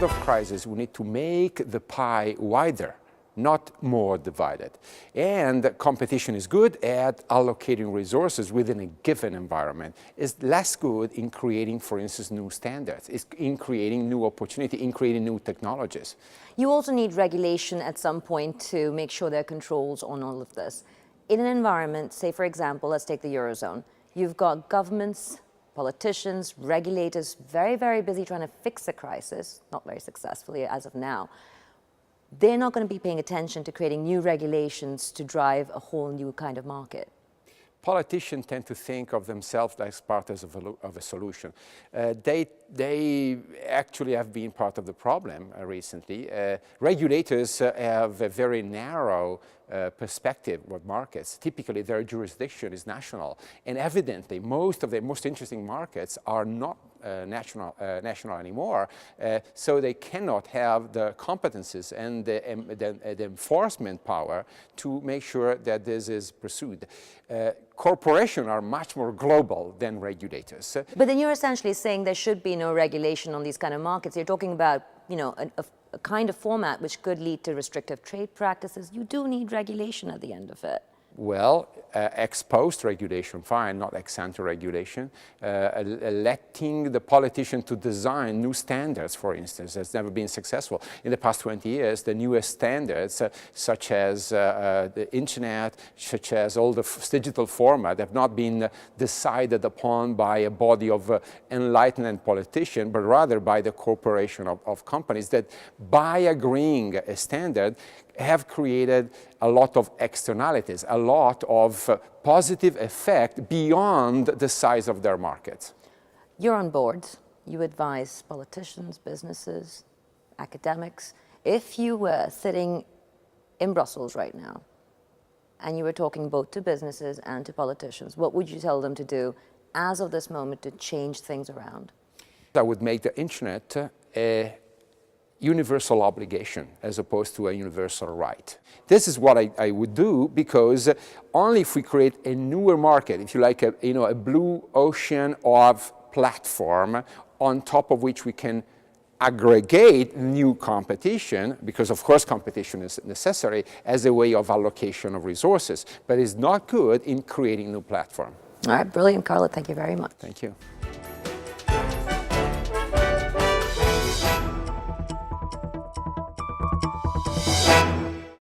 period of crisis, we need to make the pie wider, not more divided. And competition is good at allocating resources within a given environment. It's less good in creating, for instance, new standards. It's in creating new opportunity, in creating new technologies. You also need regulation at some point to make sure there are controls on all of this. In an environment, say for example, let's take the Eurozone. You've got governments, politicians, regulators, very, very busy trying to fix the crisis, not very successfully as of now. They're not going to be paying attention to creating new regulations to drive a whole new kind of market. Politicians tend to think of themselves as part of a solution. They actually have been part of the problem recently. Regulators have a very narrow perspective of markets. Typically, their jurisdiction is national, and evidently, most of the most interesting markets are not national anymore, so they cannot have the competences and the enforcement power to make sure that this is pursued. Corporations are much more global than regulators. But then you're essentially saying there should be no regulation on these kind of markets. You're talking about, you know, a kind of format which could lead to restrictive trade practices. You do need regulation at the end of it. Well, ex post regulation, fine, not ex ante regulation. Letting the politician to design new standards, for instance, has never been successful. In the past 20 years, the newest standards, such as the internet, such as all the digital format, have not been decided upon by a body of enlightened politicians, but rather by the corporation of companies that, by agreeing a standard, have created a lot of externalities, a lot of positive effect beyond the size of their markets. You're on boards. You advise politicians, businesses, academics. If you were sitting in Brussels right now and you were talking both to businesses and to politicians, what would you tell them to do as of this moment to change things around? I would make the internet a universal obligation as opposed to a universal right. This is what I would do, because only if we create a newer market, if you like, a blue ocean of platform on top of which we can aggregate new competition, because of course competition is necessary as a way of allocation of resources, but it's not good in creating new platform. All right, brilliant, Carlo. Thank you very much. Thank you.